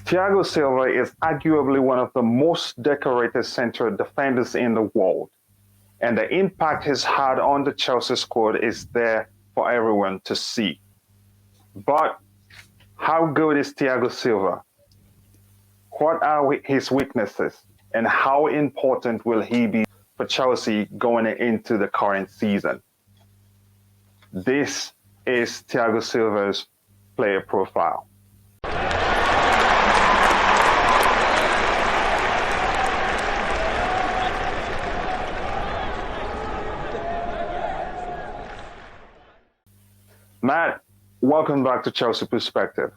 Thiago Silva is arguably one of the most decorated central defenders in the world, and the impact he's had on the Chelsea squad is there for everyone to see. But how good is Thiago Silva? What are his weaknesses? And how important will he be for Chelsea going into the current season? This is Thiago Silva's player profile. Matt, welcome back to Chelsea Perspective.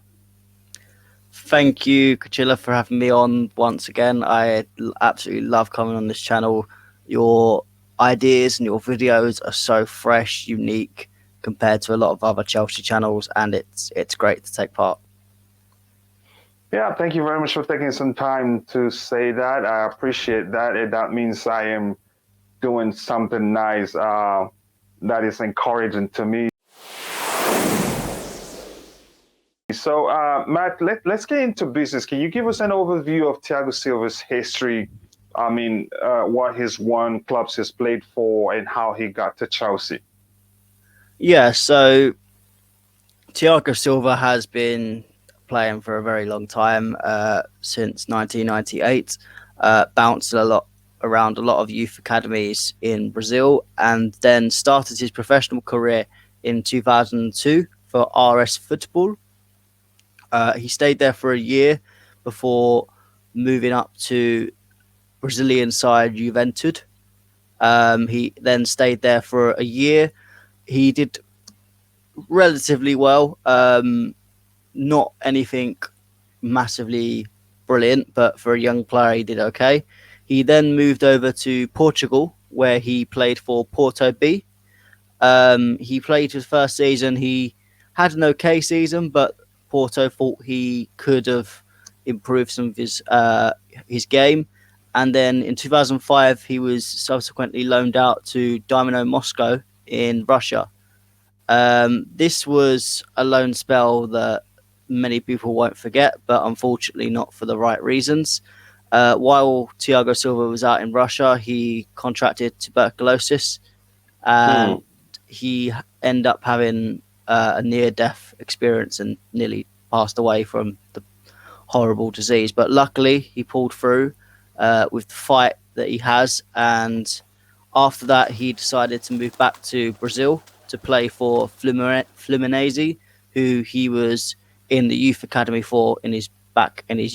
Thank you, Coachila, for having me on once again. I absolutely love coming on this channel. Your ideas and your videos are so fresh, unique compared to a lot of other Chelsea channels, and it's great to take part. Yeah, thank you very much for taking some time to say that. I appreciate that. That means I am doing something nice that is encouraging to me. So, Matt, let's get into business. Can you give us an overview of Thiago Silva's history? I mean, what he's won, clubs he's played for, and how he got to Chelsea? Yeah, so Thiago Silva has been playing for a very long time, since 1998. Bounced around a lot of youth academies in Brazil, and then started his professional career in 2002 for RS Football. He stayed there for a year before moving up to Brazilian side Juventude. He then stayed there for a year. He did relatively well, not anything massively brilliant, but for a young player, he did okay. He then moved over to Portugal, where he played for Porto B. He played his first season. He had an okay season, but Porto thought he could have improved some of his game. And then in 2005, he was subsequently loaned out to Dynamo Moscow in Russia. This was a loan spell that many people won't forget, but unfortunately not for the right reasons. While Thiago Silva was out in Russia, he contracted tuberculosis, and he ended up having a near-death experience and nearly passed away from the horrible disease. But luckily, he pulled through with the fight that he has, and after that, he decided to move back to Brazil to play for Fluminense, who he was in the youth academy for in his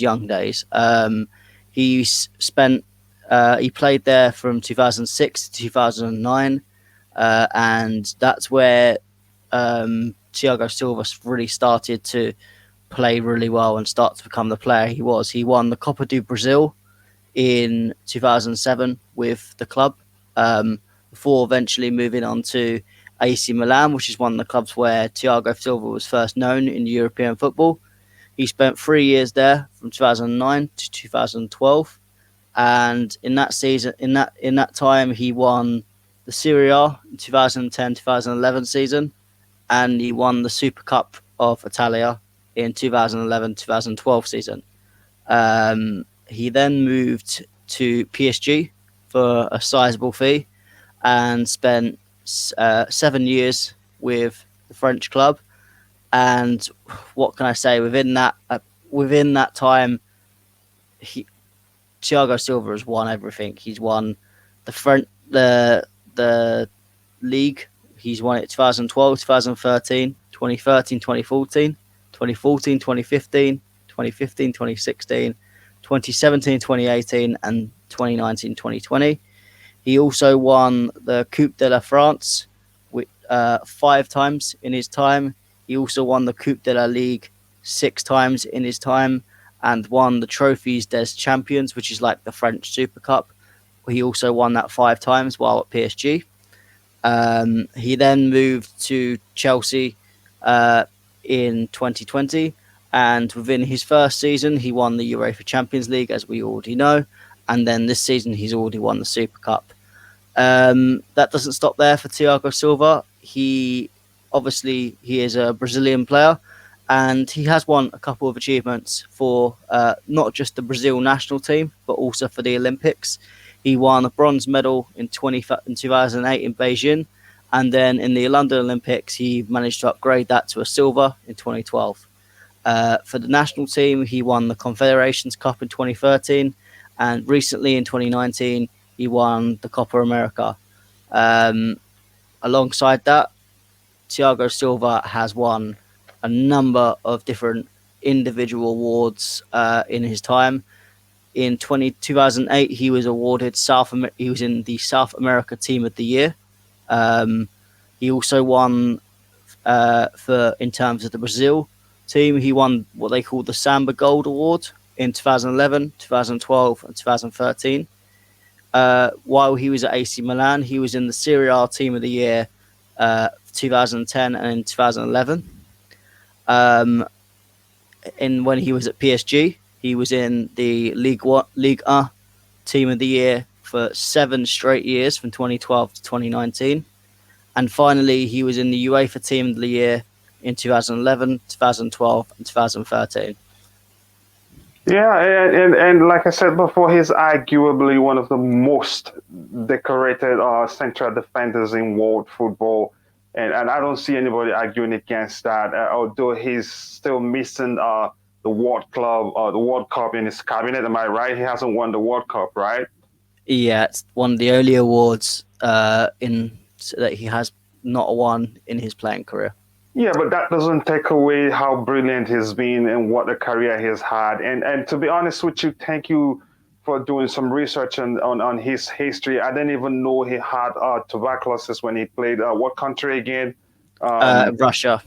young days. He played there from 2006 to 2009, and that's where Thiago Silva really started to play really well and start to become the player he was. He won the Copa do Brazil in 2007 with the club, before eventually moving on to AC Milan, which is one of the clubs where Thiago Silva was first known in European football. He spent 3 years there from 2009 to 2012, and in that time he won the Serie A in 2010-2011 season, and he won the Super Cup of Italia in 2011-2012 season. He then moved to PSG for a sizable fee and spent 7 years with the French club. And what can I say? Within that time, Thiago Silva has won everything. He's won the league. He's won it 2012, 2013, 2013, 2014, 2014, 2015, 2015, 2016, 2017, 2018, and 2019, 2020. He also won the Coupe de la France 5 times in his time. He also won the Coupe de la Ligue 6 times in his time, and won the Trophies des Champions, which is like the French Super Cup. He also won that 5 times while at PSG. He then moved to Chelsea in 2020, and within his first season, he won the UEFA Champions League, as we already know, and then this season he's already won the Super Cup. That doesn't stop there for Thiago Silva. He is a Brazilian player, and he has won a couple of achievements for not just the Brazil national team, but also for the Olympics. He won a bronze medal in 2008 in Beijing, and then in the London Olympics, he managed to upgrade that to a silver in 2012. For the national team, he won the Confederations Cup in 2013, and recently in 2019, he won the Copa America. Um, Alongside that, Thiago Silva has won a number of different individual awards in his time. In 2008, he was awarded he was in the South America Team of the Year. Um, he also won for in terms of the Brazil team. He won what they call the Samba Gold Award in 2011, 2012, and 2013. While he was at AC Milan, he was in the Serie A Team of the Year 2010 and in 2011. Um, and when he was at PSG, he was in the Ligue 1 Team of the Year for 7 straight years from 2012 to 2019. And finally, he was in the UEFA Team of the Year in 2011, 2012, and 2013. Yeah, and like I said before, he's arguably one of the most decorated central defenders in world football, and I don't see anybody arguing against that. Although he's still missing the World Cup in his cabinet. Am I right? He hasn't won the World Cup, right? Yeah, it's one of the only awards in that he has not won in his playing career. Yeah, but that doesn't take away how brilliant he's been and what a career he's had. And to be honest with you, thank you for doing some research on his history. I didn't even know he had tuberculosis when he played. What country again? Russia.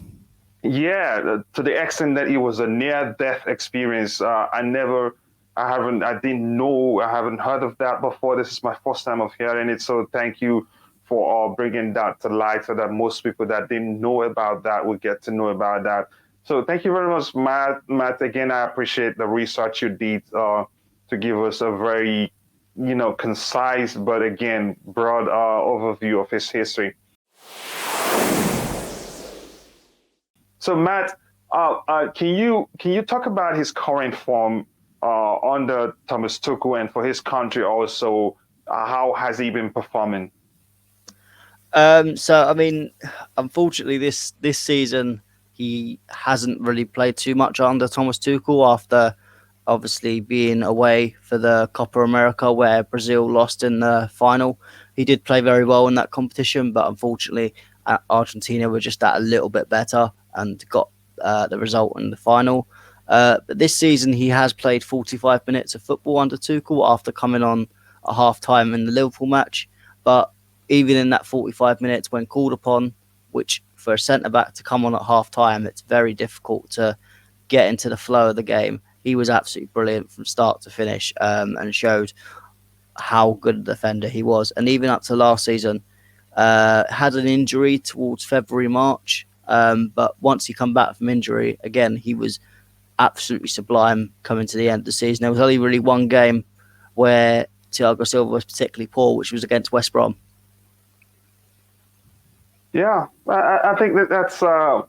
Yeah, to the extent that it was a near-death experience. I didn't know, I haven't heard of that before. This is my first time of hearing it. So thank you for bringing that to light so that most people that didn't know about that will get to know about that. So thank you very much, Matt. Matt, again, I appreciate the research you did to give us a very, concise but again broad overview of his history. So Matt, can you talk about his current form under Thomas Tuchel and for his country also? How has he been performing? So I mean, unfortunately, this season he hasn't really played too much under Thomas Tuchel after obviously being away for the Copa America where Brazil lost in the final. He did play very well in that competition, but unfortunately, Argentina were just that a little bit better and got the result in the final. But this season, he has played 45 minutes of football under Tuchel after coming on at half time in the Liverpool match. But even in that 45 minutes, when called upon, which for a centre back to come on at half time, it's very difficult to get into the flow of the game. He was absolutely brilliant from start to finish and showed how good a defender he was. And even up to last season, had an injury towards February, March. But once he come back from injury, again, he was absolutely sublime coming to the end of the season. There was only really one game where Thiago Silva was particularly poor, which was against West Brom. Yeah, I think that's. I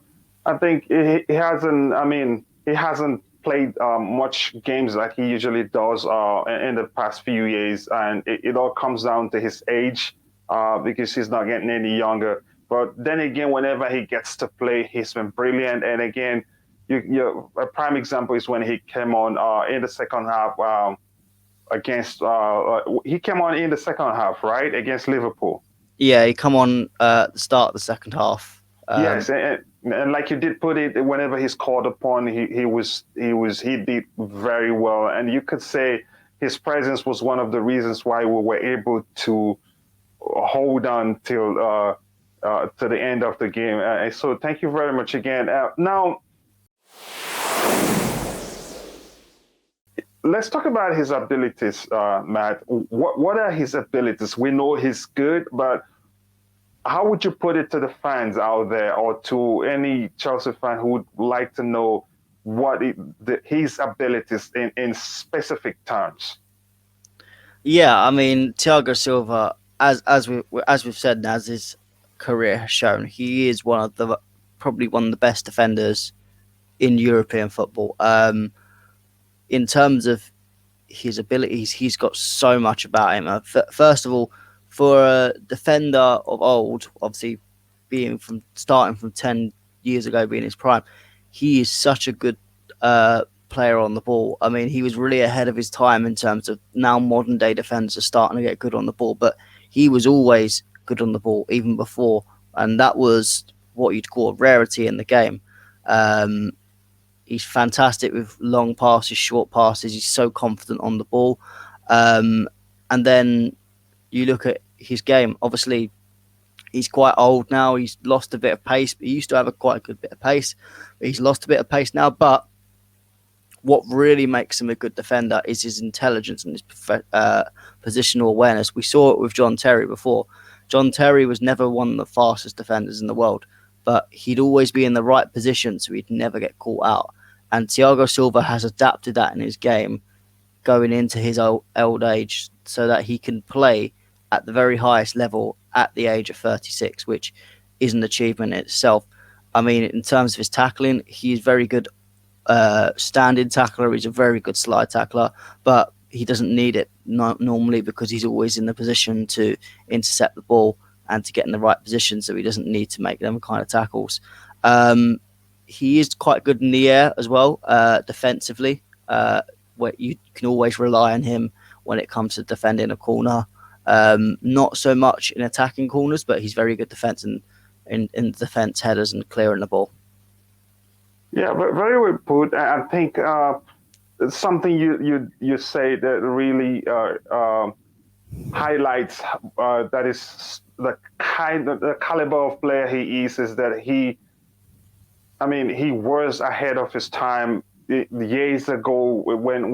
think he hasn't. I mean, he hasn't played much games like he usually does in the past few years, and it all comes down to his age because he's not getting any younger. But then again, whenever he gets to play, he's been brilliant. And again, a prime example is when he came on in the second half against. He came on in the second half, right, against Liverpool. Yeah, he come on at the start of the second half. Yes, and like you did put it, whenever he's called upon, he did very well, and you could say his presence was one of the reasons why we were able to hold on till to the end of the game. So thank you very much again. Now let's talk about his abilities, Matt. What are his abilities? We know he's good, but how would you put it to the fans out there or to any Chelsea fan who would like to know his abilities in specific terms? Yeah, I mean Thiago Silva, as we've said, as his career has shown, he is probably one of the best defenders in European football. In terms of his abilities, he's got so much about him. First of all, for a defender of old, obviously starting from 10 years ago being his prime, he is such a good player on the ball. I mean, he was really ahead of his time in terms of now modern day defenders are starting to get good on the ball, but he was always good on the ball even before, and that was what you'd call a rarity in the game. He's fantastic with long passes, short passes. He's so confident on the ball. And then you look at his game. Obviously, he's quite old now. He's lost a bit of pace. But he used to have a quite good bit of pace. But he's lost a bit of pace now. But what really makes him a good defender is his intelligence and his positional awareness. We saw it with John Terry before. John Terry was never one of the fastest defenders in the world, but he'd always be in the right position so he'd never get caught out. And Thiago Silva has adapted that in his game going into his old age so that he can play at the very highest level at the age of 36, which is an achievement in itself. I mean, in terms of his tackling, he's very good standing tackler. He's a very good slide tackler, but he doesn't need it normally because he's always in the position to intercept the ball and to get in the right position, so he doesn't need to make them kind of tackles. He is quite good in the air as well, defensively, where you can always rely on him when it comes to defending a corner. Not so much in attacking corners, but he's very good defense in defense headers and clearing the ball. Yeah, but very well put. I think something you say that really highlights that is the caliber of player he is that he was ahead of his time years ago when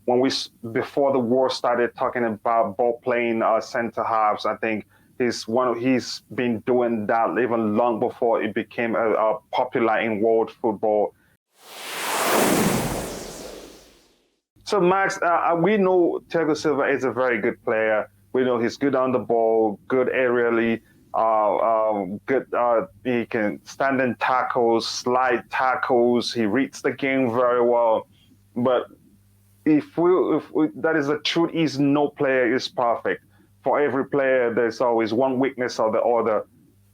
we before the war started talking about ball playing center halves. I think he's been doing that even long before it became popular in world football. So Max, we know Thiago Silva is a very good player. We know he's good on the ball, good aerially, good. He can stand in tackles, slide tackles. He reads the game very well. But if that is the truth, is no player is perfect. For every player, there's always one weakness or the other.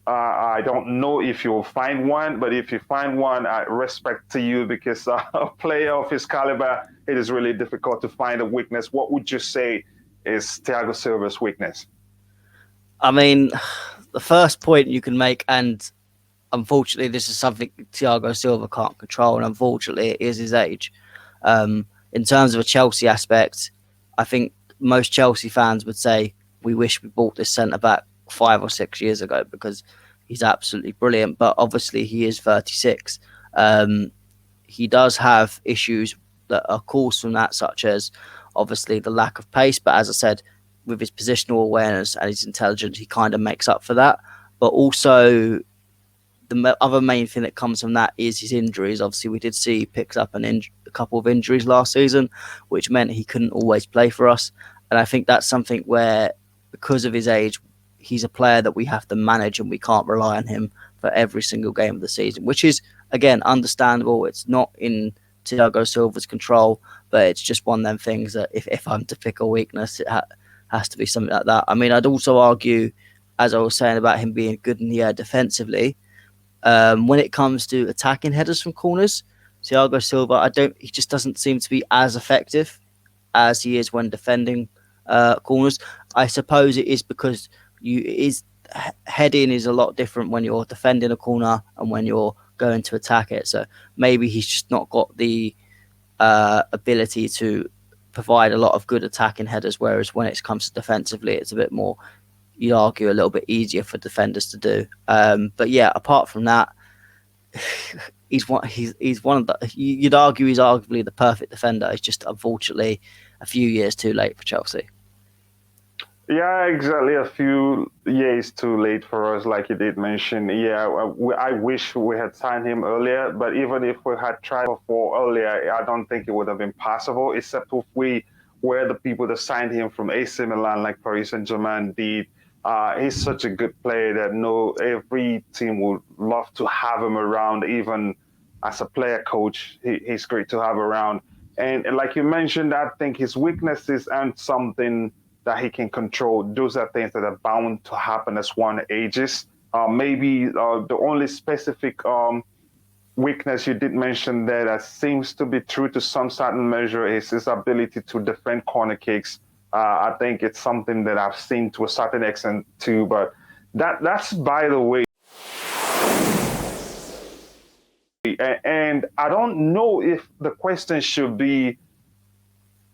I don't know if you'll find one, but if you find one, I respect to you because a player of his caliber, it is really difficult to find a weakness. What would you say is Thiago Silva's weakness? I mean, the first point you can make, and unfortunately, this is something Thiago Silva can't control, and unfortunately, it is his age. In terms of a Chelsea aspect, I think most Chelsea fans would say, we wish we bought this centre-back 5 or 6 years ago because he's absolutely brilliant. But obviously, he is 36. He does have issues that are caused from that, such as obviously the lack of pace. But as I said, with his positional awareness and his intelligence, he kind of makes up for that. But also, the other main thing that comes from that is his injuries. Obviously, we did see he picked up a couple of injuries last season, which meant he couldn't always play for us. And I think that's something where, because of his age, he's a player that we have to manage and we can't rely on him for every single game of the season, which is, again, understandable. It's not in Thiago Silva's control, but it's just one of them things that if I'm to pick a weakness, it has to be something like that. I mean, I'd also argue, as I was saying about him being good in the air defensively, when it comes to attacking headers from corners, Thiago Silva, he just doesn't seem to be as effective as he is when defending corners. I suppose it is because heading is a lot different when you're defending a corner and when you're going to attack it. So maybe he's just not got the ability to provide a lot of good attacking headers, whereas when it comes to defensively, it's a bit more, you'd argue, a little bit easier for defenders to do. But yeah, apart from that, he's one of the, you'd argue he's arguably the perfect defender. He's just unfortunately a few years too late for Chelsea. Yeah, exactly. A few years too late for us, like you did mention. Yeah, I wish we had signed him earlier, but even if we had tried before earlier, I don't think it would have been possible, except if we were the people that signed him from AC Milan, like Paris Saint-Germain did. He's such a good player that every team would love to have him around, even as a player coach, he's great to have around. And like you mentioned, I think his weaknesses aren't something that he can control. Those are things that are bound to happen as one ages. Maybe the only specific weakness you did mention there that seems to be true to some certain measure is his ability to defend corner kicks. I think it's something that I've seen to a certain extent too, but that's by the way. And I don't know if the question should be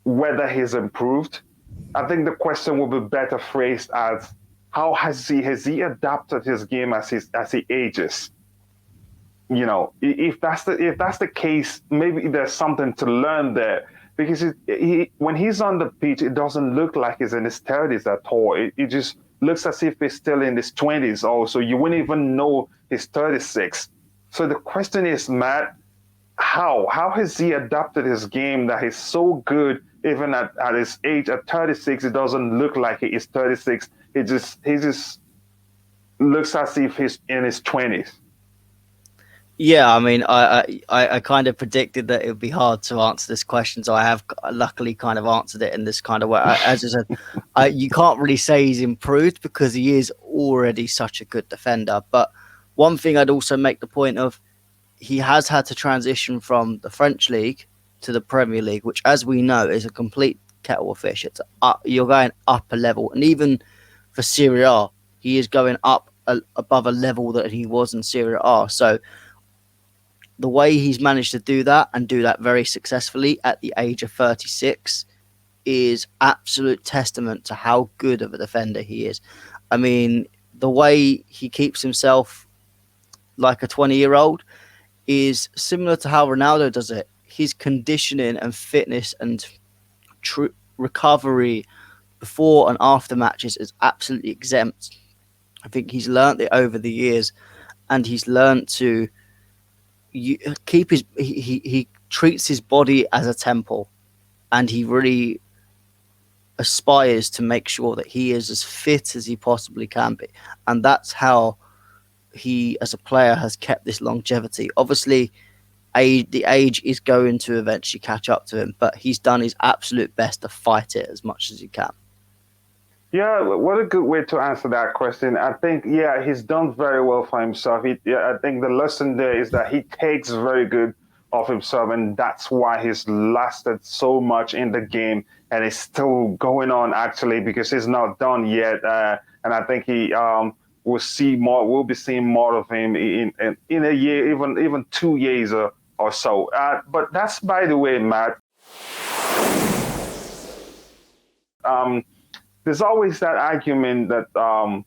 whether he's improved. I think the question will be better phrased as how has he adapted his game as he ages? You know, if that's the case, maybe there's something to learn there because when he's on the pitch, it doesn't look like he's in his 30s at all. It just looks as if he's still in his 20s. Also, you wouldn't even know he's 36. So the question is, Matt, how has he adapted his game that he's so good even at his age at 36? It doesn't look like he is 36. He just looks as if he's in his 20s. Yeah, I mean, I kind of predicted that it would be hard to answer this question, so I have luckily kind of answered it in this kind of way. As I said, you can't really say he's improved because he is already such a good defender. But one thing I'd also make the point of, he has had to transition from the French league to the Premier League, which, as we know, is a complete kettle of fish. It's you're going up a level, and even for Serie A, he is going up above a level that he was in Serie A. So the way he's managed to do that and do that very successfully at the age of 36 is absolute testament to how good of a defender he is. I mean, the way he keeps himself like a 20-year-old is similar to how Ronaldo does it. His conditioning and fitness and recovery before and after matches is absolutely exempt. I think he's learnt it over the years, and he's learnt to keep he treats his body as a temple, and he really aspires to make sure that he is as fit as he possibly can be, and that's how he as a player has kept this longevity. Obviously, the age is going to eventually catch up to him, but he's done his absolute best to fight it as much as he can. Yeah, what a good way to answer that question. I think, yeah, he's done very well for himself. I think the lesson there is that he takes very good of himself, and that's why he's lasted so much in the game, and it's still going on actually because he's not done yet. And I think he will see more. We'll be seeing more of him in a year, even 2 years or so. But that's by the way, Matt. There's always that argument that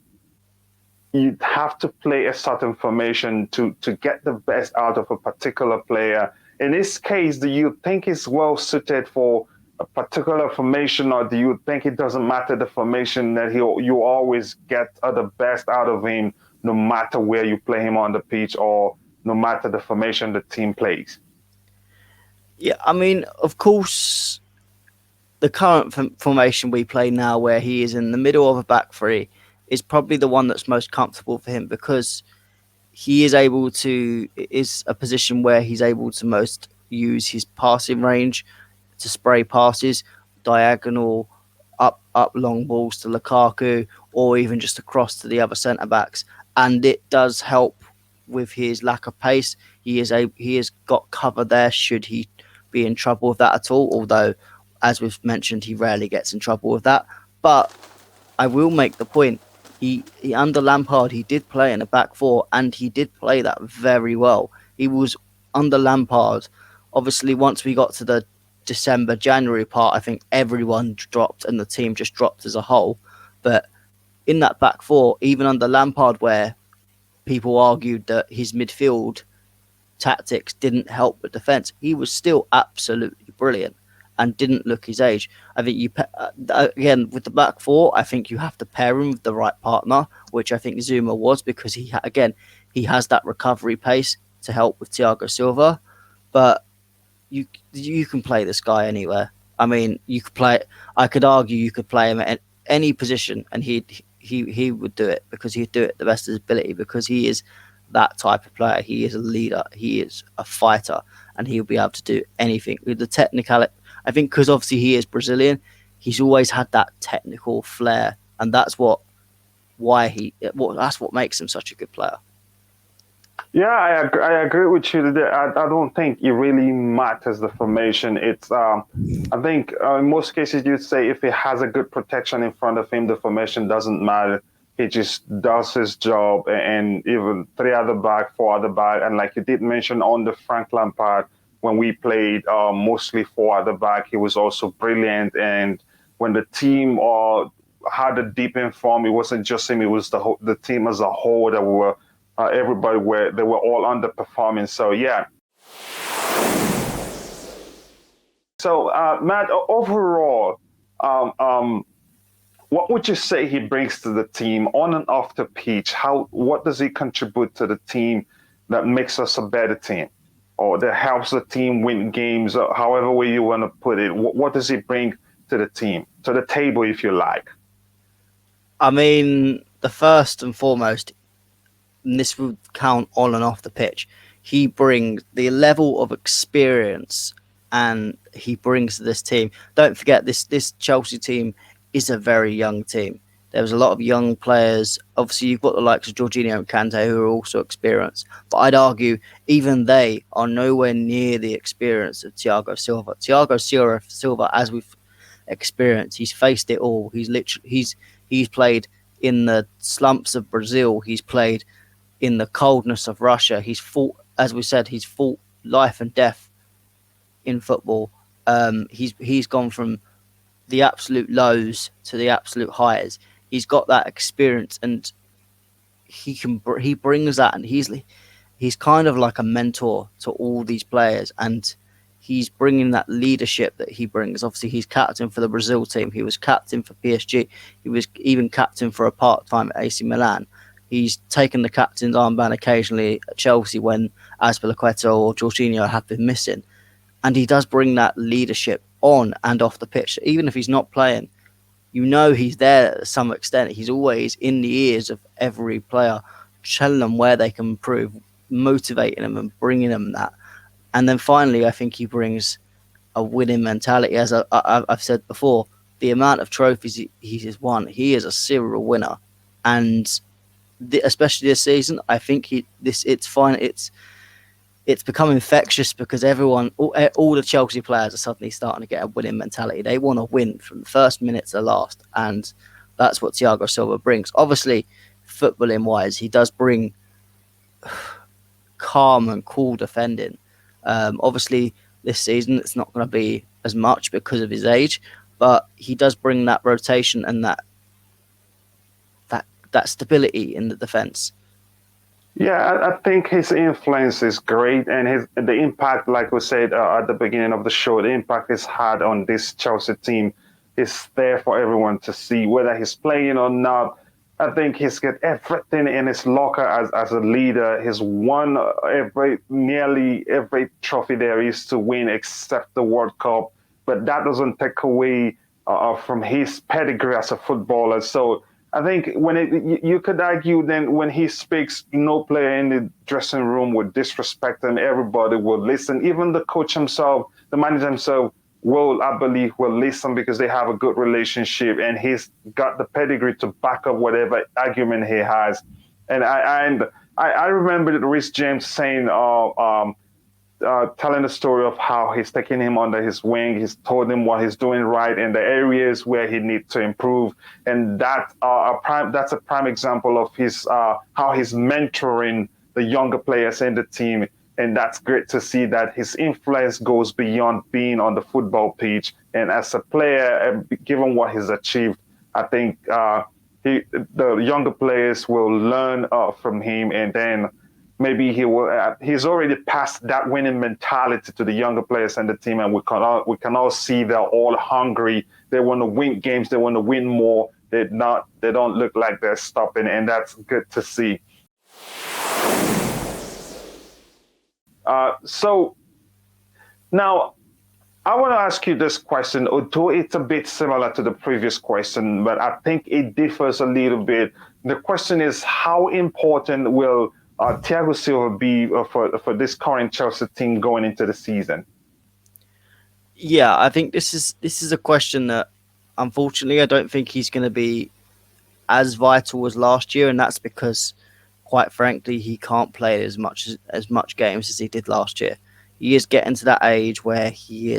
you have to play a certain formation to get the best out of a particular player. In this case, do you think he's well suited for a particular formation, or do you think it doesn't matter the formation that you always get the best out of him, no matter where you play him on the pitch or no matter the formation the team plays? Yeah, I mean, of course, the current formation we play now, where he is in the middle of a back three, is probably the one that's most comfortable for him because he is a position where he's able to most use his passing range to spray passes, diagonal, up long balls to Lukaku, or even just across to the other centre backs. And it does help with his lack of pace. He has got cover there should he be in trouble with that at all, although, as we've mentioned, he rarely gets in trouble with that. But I will make the point, he under Lampard, he did play in a back four, and he did play that very well. He was under Lampard. Obviously, once we got to the December, January part, I think everyone dropped and the team just dropped as a whole. But in that back four, even under Lampard, where people argued that his midfield tactics didn't help the defence, he was still absolutely brilliant and didn't look his age. I think again, with the back four, I think you have to pair him with the right partner, which I think Zuma was, because he has that recovery pace to help with Thiago Silva. But you can play this guy anywhere. I mean, I could argue you could play him at any position, and he would do it because he'd do it the best of his ability, because he is that type of player. He is a leader. He is a fighter, and he'll be able to do anything with the technical. I think because obviously he is Brazilian, he's always had that technical flair, and that's what that's what makes him such a good player. Yeah, I agree with you. I don't think it really matters the formation. I think in most cases you'd say if he has a good protection in front of him, the formation doesn't matter. He just does his job, and even three other back, four other back, and like you did mention on the Frank Lampard when we played mostly four other back, he was also brilliant. And when the team had a deep in form, it wasn't just him; it was the team as a whole that were everybody they were all underperforming. So yeah. So Matt, overall, what would you say he brings to the team on and off the pitch? What does he contribute to the team that makes us a better team, or that helps the team win games, or however way you want to put it? What does he bring to the team, to the table, if you like? I mean, the first and foremost, and this would count on and off the pitch, he brings the level of experience and he brings to this team. Don't forget, this Chelsea team is a very young team. There was a lot of young players. Obviously, you've got the likes of Jorginho and Kante who are also experienced. But I'd argue even they are nowhere near the experience of Thiago Silva. Silva, as we've experienced, he's faced it all. He's played in the slumps of Brazil. He's played in the coldness of Russia. He's fought, as we said, he's fought life and death in football. He's gone from the absolute lows to the absolute highs. He's got that experience, and he brings that, and he's kind of like a mentor to all these players, and he's bringing that leadership that he brings. Obviously, he's captain for the Brazil team. He was captain for PSG. He was even captain for a part-time at AC Milan. He's taken the captain's armband occasionally at Chelsea when Azpilicueta or Jorginho have been missing. And he does bring that leadership on and off the pitch. Even if he's not playing, you know he's there to some extent. He's always in the ears of every player, telling them where they can improve, motivating them and bringing them that. And then finally, I think he brings a winning mentality. As I've said before, the amount of trophies he has won, he is a serial winner. And especially this season, I think it's fine. It's become infectious because all the Chelsea players are suddenly starting to get a winning mentality. They want to win from the first minute to the last, and that's what Thiago Silva brings. Obviously, footballing wise, he does bring calm and cool defending. Obviously, this season it's not going to be as much because of his age, but he does bring that rotation and that stability in the defense. Yeah, I think his influence is great, and the impact, like we said at the beginning of the show, the impact he's had on this Chelsea team is there for everyone to see, whether he's playing or not. I think he's got everything in his locker as a leader. He's won nearly every trophy there is to win except the World Cup, but that doesn't take away from his pedigree as a footballer. So I think you could argue then when he speaks, no player in the dressing room would disrespect him. Everybody will listen. Even the coach himself, the manager himself, I believe, will listen because they have a good relationship, and he's got the pedigree to back up whatever argument he has. And I remember that Rhys James saying, telling the story of how he's taking him under his wing. He's told him what he's doing right and the areas where he needs to improve. And that's a prime example of how he's mentoring the younger players in the team. And that's great to see that his influence goes beyond being on the football pitch. And as a player, given what he's achieved, I think the younger players will learn from him, and then maybe he's already passed that winning mentality to the younger players and the team, and we can all see they're all hungry. They want to win games. They want to win more. They don't look like they're stopping, and that's good to see. So now I want to ask you this question, although it's a bit similar to the previous question, but I think it differs a little bit. The question is, how important will Thiago Silva be for this current Chelsea team going into the season? Yeah, I think this is a question that, unfortunately, I don't think he's going to be as vital as last year, and that's because, quite frankly, he can't play as much games as he did last year. He is getting to that age where he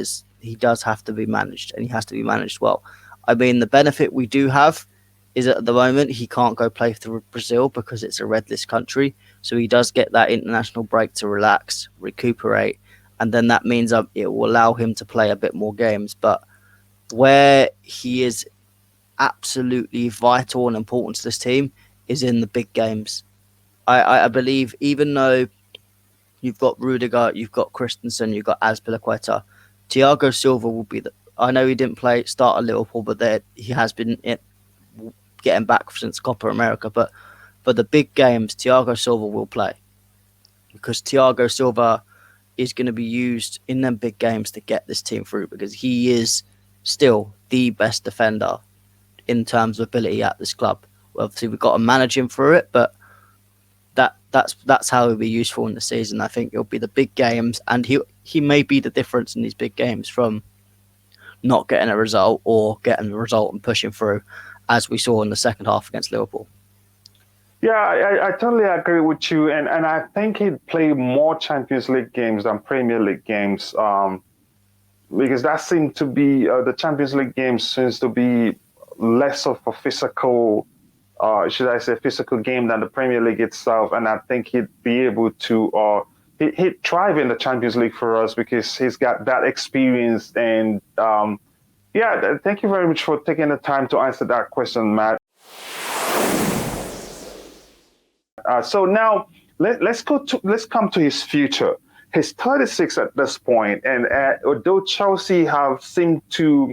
does have to be managed, and he has to be managed well. I mean, the benefit we do have is that at the moment he can't go play for Brazil because it's a red list country, so he does get that international break to relax, recuperate, and then that means it will allow him to play a bit more games. But where he is absolutely vital and important to this team is in the big games. I believe, even though you've got Rudiger, you've got Christensen, you've got Azpilicueta, Thiago Silva will be the. I know he didn't start at Liverpool, but he has been getting back since Copa America. But for the big games, Thiago Silva will play because Thiago Silva is going to be used in them big games to get this team through, because he is still the best defender in terms of ability at this club. Well, obviously, we've got to manage him through it, but that's how he'll be useful in the season. I think it'll be the big games, and he may be the difference in these big games from not getting a result or getting the result and pushing through, as we saw in the second half against Liverpool. Yeah, I totally agree with you, and I think he'd play more Champions League games than Premier League games, because that seemed to be the Champions League games seems to be less of a physical, should I say, physical game than the Premier League itself, and I think he'd be able to, he'd thrive in the Champions League for us because he's got that experience. And yeah, thank you very much for taking the time to answer that question, Matt. So now let's come to his future. He's 36 at this point, and although Chelsea have seemed to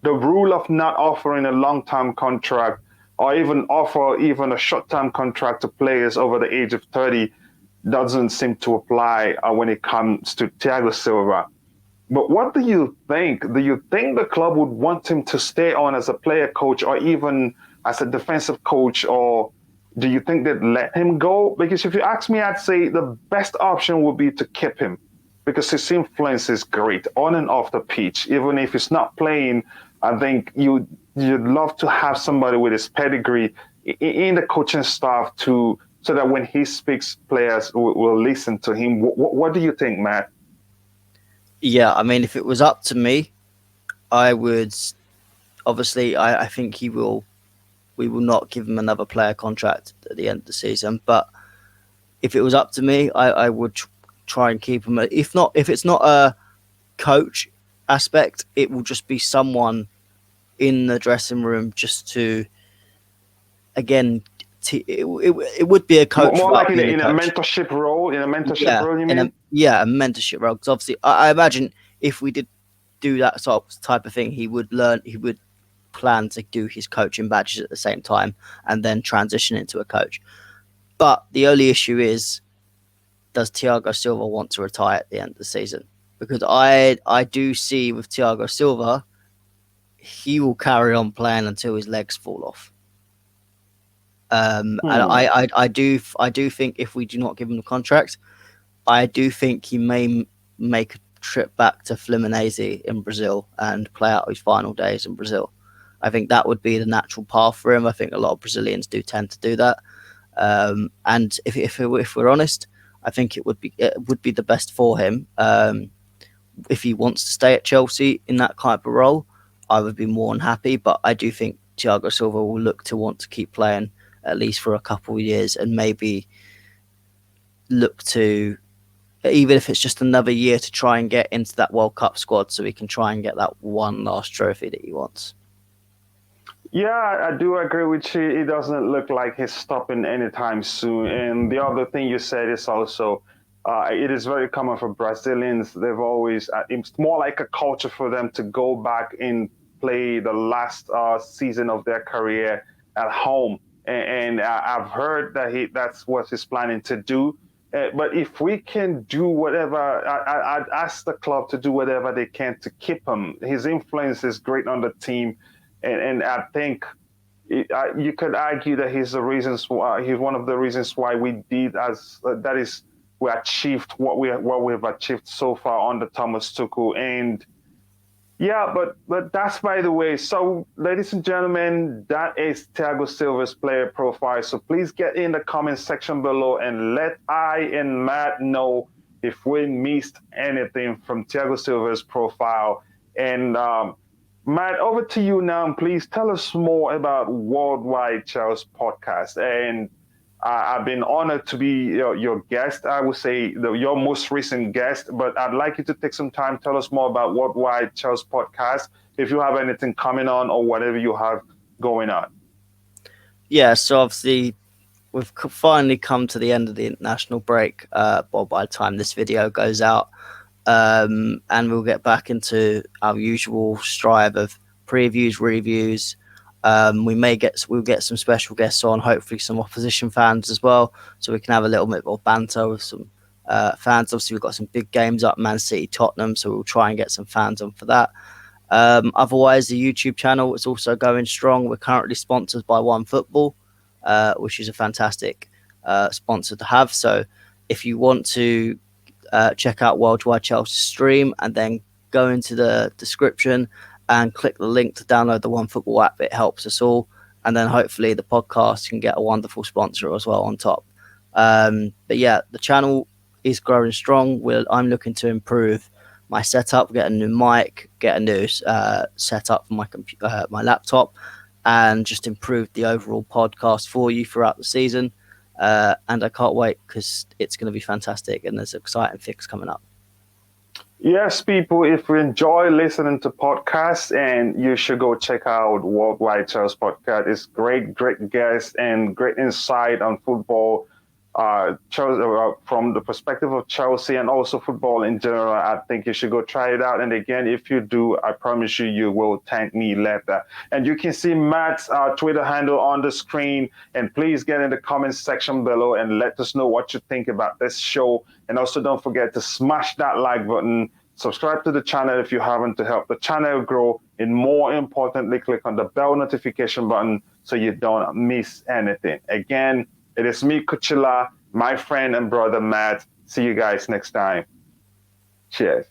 the rule of not offering a long-term contract or even offer even a short-term contract to players over the age of 30 doesn't seem to apply when it comes to Thiago Silva. But what do you think? Do you think the club would want him to stay on as a player coach or even as a defensive coach, or do you think they'd let him go? Because if you ask me, I'd say the best option would be to keep him because his influence is great on and off the pitch. Even if he's not playing, I think you'd love to have somebody with his pedigree in the coaching staff so that when he speaks, players will listen to him. What do you think, Matt? Yeah, I mean, if it was up to me, I would obviously. I think he will. We will not give him another player contract at the end of the season. But if it was up to me, I would try and keep him. If it's not a coach aspect, it will just be someone in the dressing room just to, again, it would be a coach. More like in a mentorship role. In a mentorship role, you mean? A mentorship role. Because obviously, I imagine if we did do that type of thing, he would plan to do his coaching badges at the same time and then transition into a coach. But the only issue is, does Thiago Silva want to retire at the end of the season? Because I do see with Thiago Silva, he will carry on playing until his legs fall off. And I do think if we do not give him the contract, I do think he may make a trip back to Fluminense in Brazil and play out his final days in Brazil. I think that would be the natural path for him. I think a lot of Brazilians do tend to do that. And if we're honest, I think it would be the best for him. If he wants to stay at Chelsea in that type of role, I would be more than happy. But I do think Thiago Silva will look to want to keep playing at least for a couple of years, and maybe look to, even if it's just another year, to try and get into that World Cup squad so he can try and get that one last trophy that he wants. Yeah, I do agree with you. It doesn't look like he's stopping anytime soon. And the other thing you said is also, it is very common for Brazilians. They've always, it's more like a culture for them to go back and play the last season of their career at home. And I've heard that that's what he's planning to do. But if we can do whatever, I'd ask the club to do whatever they can to keep him. His influence is great on the team. And I think You could argue that he's he's one of the reasons why we did as that is we achieved what we've achieved so far under Thomas Tuchel. And yeah, but that's by the way. So, ladies and gentlemen, that is Thiago Silva's player profile. So please get in the comment section below and let I and Matt know if we missed anything from Thiago Silva's profile. And Matt, over to you now. Please tell us more about Worldwide Chels Podcast. And I've been honored to be your guest. I would say your most recent guest, but I'd like you to take some time, tell us more about Worldwide Chels Podcast, if you have anything coming on or whatever you have going on. Yeah, so obviously we've finally come to the end of the international break by the time this video goes out. And we'll get back into our usual strive of previews, reviews. We'll get some special guests on, hopefully some opposition fans as well, so we can have a little bit more banter with some fans. Obviously, we've got some big games up, Man City, Tottenham, so we'll try and get some fans on for that. Otherwise, the YouTube channel is also going strong. We're currently sponsored by OneFootball, which is a fantastic sponsor to have. So if you want to check out Worldwide Chels stream and then go into the description and click the link to download the OneFootball app. It helps us all. And then hopefully the podcast can get a wonderful sponsor as well on top. But yeah, the channel is growing strong. I'm looking to improve my setup, get a new mic, get a new setup for my laptop, and just improve the overall podcast for you throughout the season. And I can't wait because it's going to be fantastic and there's exciting things coming up. Yes, people, if you enjoy listening to podcasts, and you should go check out Worldwide Chels Podcast. It's great guests and great insight on football, from the perspective of Chelsea and also football in general. I think you should go try it out. And again, if you do, I promise you, you will thank me later. And you can see Matt's Twitter handle on the screen. And please get in the comments section below and let us know what you think about this show. And also don't forget to smash that like button. Subscribe to the channel if you haven't, to help the channel grow. And more importantly, click on the bell notification button so you don't miss anything. Again, it is me, Coachila, my friend and brother Matt. See you guys next time. Cheers.